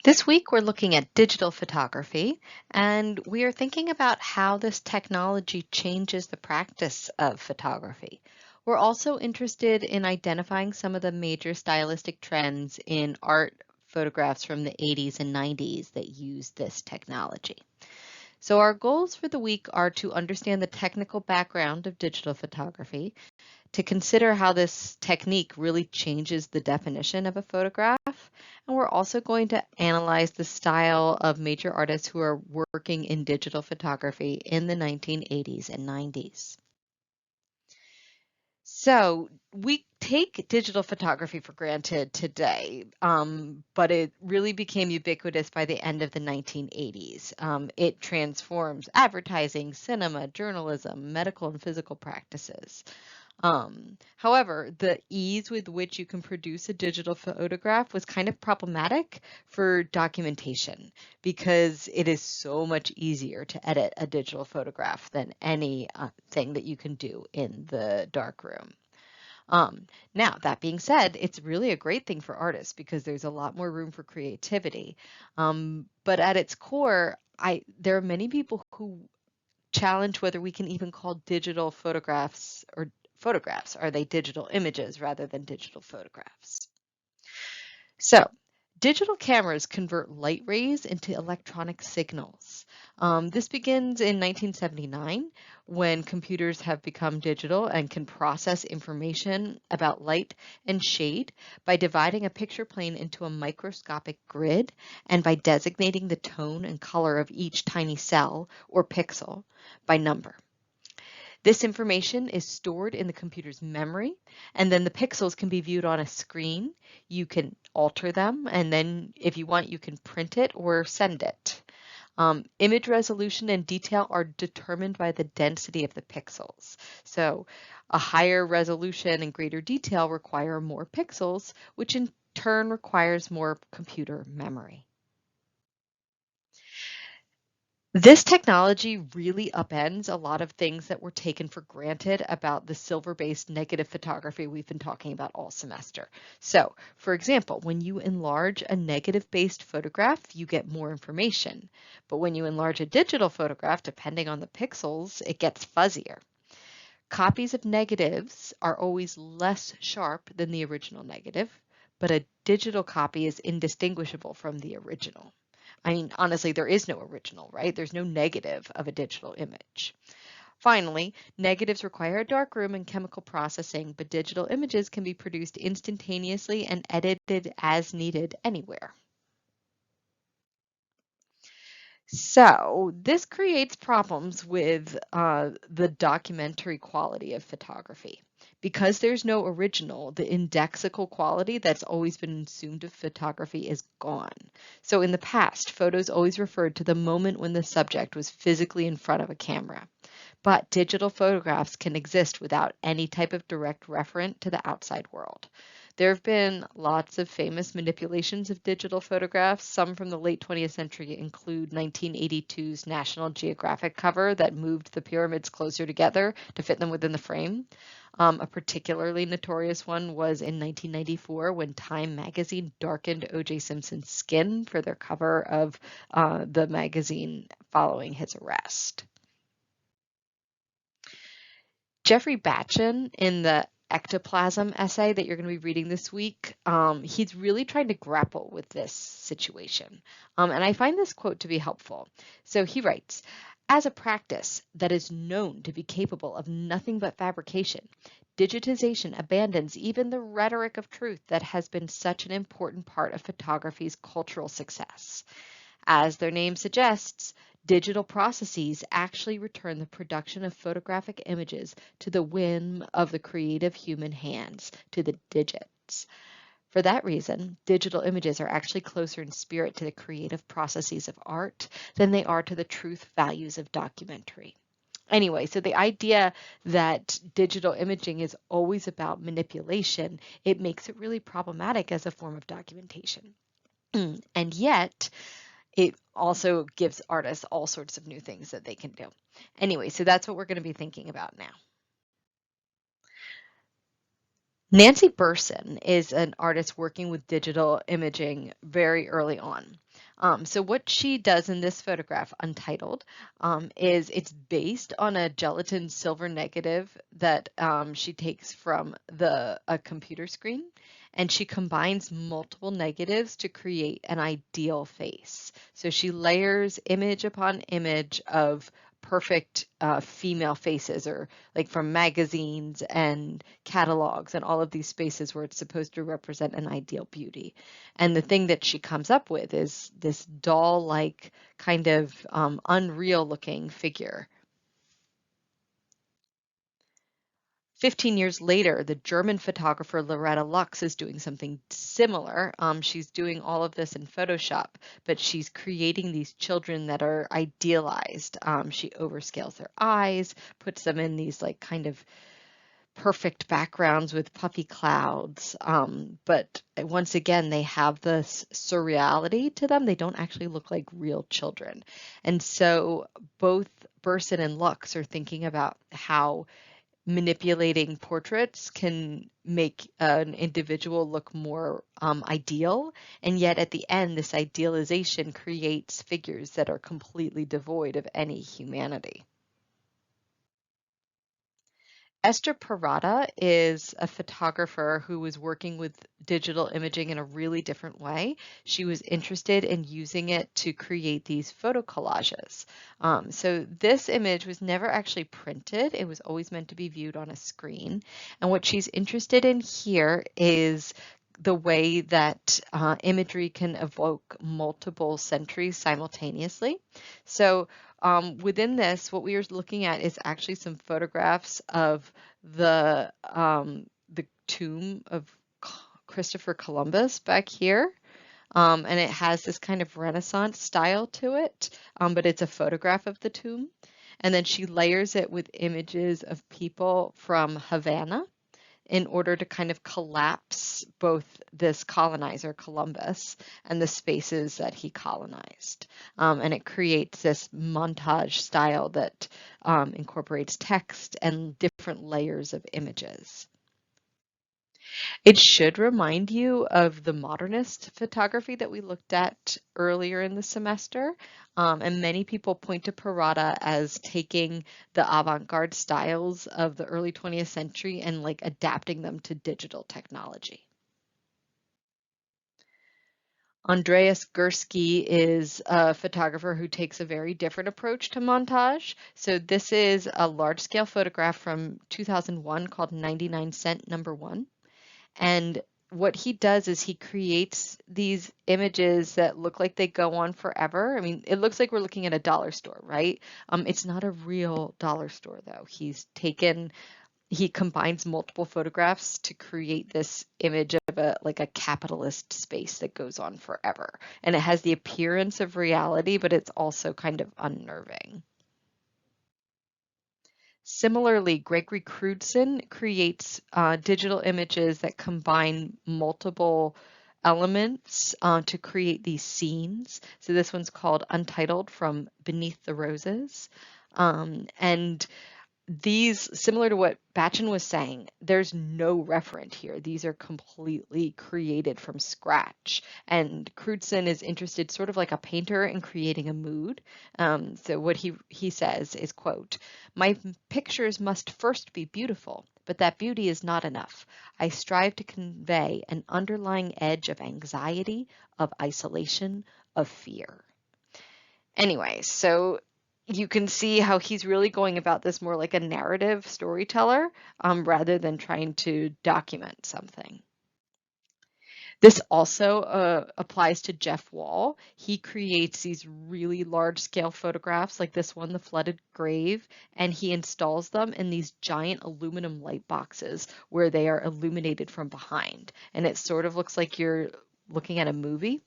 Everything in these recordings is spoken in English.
This week, we're looking at digital photography, and we are thinking about how this technology changes the practice of photography. We're also interested in identifying some of the major stylistic trends in art photographs from the 80s and 90s that use this technology. So, our goals for the week are to understand the technical background of digital photography, to consider how this technique really changes the definition of a photograph. And we're also going to analyze the style of major artists who are working in digital photography in the 1980s and 90s. So we take digital photography for granted today, but it really became ubiquitous by the end of the 1980s. It transforms advertising, cinema, journalism, medical and physical practices. However, the ease with which you can produce a digital photograph was kind of problematic for documentation because it is so much easier to edit a digital photograph than any thing that you can do in the darkroom. Now, that being said, it's really a great thing for artists because there's a lot more room for creativity. But at its core, there are many people who challenge whether we can even call digital photographs or photographs. Are they digital images rather than digital photographs? So, digital cameras convert light rays into electronic signals. This begins in 1979 when computers have become digital and can process information about light and shade by dividing a picture plane into a microscopic grid and by designating the tone and color of each tiny cell or pixel by number. This information is stored in the computer's memory, and then the pixels can be viewed on a screen. You can alter them, and then if you want, you can print it or send it. Image resolution and detail are determined by the density of the pixels. So a higher resolution and greater detail require more pixels, which in turn requires more computer memory. This technology really upends a lot of things that were taken for granted about the silver-based negative photography we've been talking about all semester. So, for example, when you enlarge a negative-based photograph, you get more information. But when you enlarge a digital photograph, depending on the pixels, it gets fuzzier. Copies of negatives are always less sharp than the original negative, but a digital copy is indistinguishable from the original. I mean, honestly, there is no original, right? There's no negative of a digital image. Finally, negatives require a darkroom and chemical processing, but digital images can be produced instantaneously and edited as needed anywhere. So this creates problems with the documentary quality of photography. Because there's no original, the indexical quality that's always been assumed of photography is gone. So in the past, photos always referred to the moment when the subject was physically in front of a camera. But digital photographs can exist without any type of direct referent to the outside world. There have been lots of famous manipulations of digital photographs. Some from the late 20th century include 1982's National Geographic cover that moved the pyramids closer together to fit them within the frame. A particularly notorious one was in 1994 when Time magazine darkened O.J. Simpson's skin for their cover of the magazine following his arrest. Jeffrey Batchen in the ectoplasm essay that you're going to be reading this week, he's really trying to grapple with this situation. And I find this quote to be helpful. So he writes, as a practice that is known to be capable of nothing but fabrication, digitization abandons even the rhetoric of truth that has been such an important part of photography's cultural success. As their name suggests, digital processes actually return the production of photographic images to the whim of the creative human hands, to the digits. For that reason, digital images are actually closer in spirit to the creative processes of art than they are to the truth values of documentary. Anyway, so the idea that digital imaging is always about manipulation, it makes it really problematic as a form of documentation. And yet, it also gives artists all sorts of new things that they can do. Anyway, so that's what we're going to be thinking about now. Nancy Burson is an artist working with digital imaging very early on. So what she does in this photograph, Untitled, is it's based on a gelatin silver negative that she takes from a computer screen, and she combines multiple negatives to create an ideal face. So she layers image upon image of perfect female faces, or like from magazines and catalogs and all of these spaces where it's supposed to represent an ideal beauty. And the thing that she comes up with is this doll-like kind of unreal looking figure. 15 years later, the German photographer Loretta Lux is doing something similar. She's doing all of this in Photoshop, but she's creating these children that are idealized. She overscales their eyes, puts them in these like kind of perfect backgrounds with puffy clouds. But once again, they have this surreality to them. They don't actually look like real children. And so both Burson and Lux are thinking about how manipulating portraits can make an individual look more ideal. And yet at the end, this idealization creates figures that are completely devoid of any humanity. Esther Parada is a photographer who was working with digital imaging in a really different way. She was interested in using it to create these photo collages. So this image was never actually printed. It was always meant to be viewed on a screen. And what she's interested in here is the way that imagery can evoke multiple centuries simultaneously. So within this, what we are looking at is actually some photographs of the tomb of Christopher Columbus back here. And it has this kind of Renaissance style to it, but it's a photograph of the tomb. And then she layers it with images of people from Havana in order to kind of collapse both this colonizer, Columbus, and the spaces that he colonized. And it creates this montage style that incorporates text and different layers of images. It should remind you of the modernist photography that we looked at earlier in the semester. And many people point to Parada as taking the avant-garde styles of the early 20th century and like adapting them to digital technology. Andreas Gursky is a photographer who takes a very different approach to montage. So this is a large-scale photograph from 2001 called 99 Cent Number One. And what he does is he creates these images that look like they go on forever. I mean, it looks like we're looking at a dollar store, right? It's not a real dollar store though. He combines multiple photographs to create this image of a capitalist space that goes on forever. And it has the appearance of reality, but it's also kind of unnerving. Similarly, Gregory Crewdson creates digital images that combine multiple elements to create these scenes. So this one's called Untitled from Beneath the Roses. And these, similar to what Batchen was saying, there's no referent here. These are completely created from scratch. And Crewdson is interested, sort of like a painter, in creating a mood. So what he says is, quote, "My pictures must first be beautiful, but that beauty is not enough. I strive to convey an underlying edge of anxiety, of isolation, of fear." Anyway, so you can see how he's really going about this more like a narrative storyteller rather than trying to document something. This also applies to Jeff Wall. He creates these really large scale photographs like this one, The Flooded Grave, and he installs them in these giant aluminum light boxes where they are illuminated from behind. And it sort of looks like you're looking at a movie.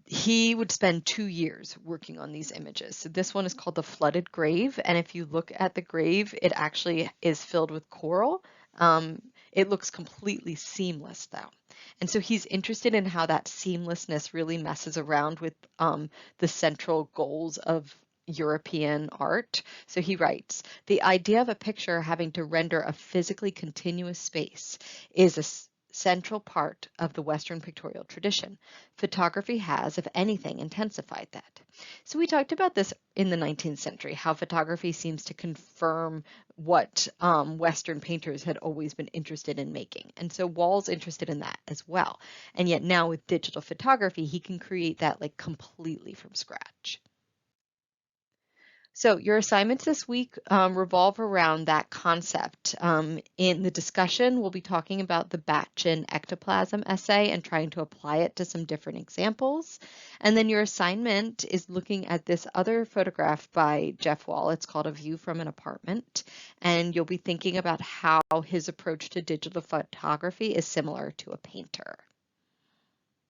He would spend 2 years working on these images. So this one is called The Flooded Grave. And if you look at the grave, it actually is filled with coral. It looks completely seamless though. And so he's interested in how that seamlessness really messes around with the central goals of European art. So he writes, "The idea of a picture having to render a physically continuous space is a central part of the Western pictorial tradition. Photography has, if anything, intensified that. So we talked about this in the 19th century, how photography seems to confirm what Western painters had always been interested in making. And so Wall's interested in that as well. And yet now with digital photography, he can create that like completely from scratch. So your assignments this week revolve around that concept. In the discussion, we'll be talking about the Batchin ectoplasm essay and trying to apply it to some different examples. And then your assignment is looking at this other photograph by Jeff Wall. It's called A View from an Apartment. And you'll be thinking about how his approach to digital photography is similar to a painter.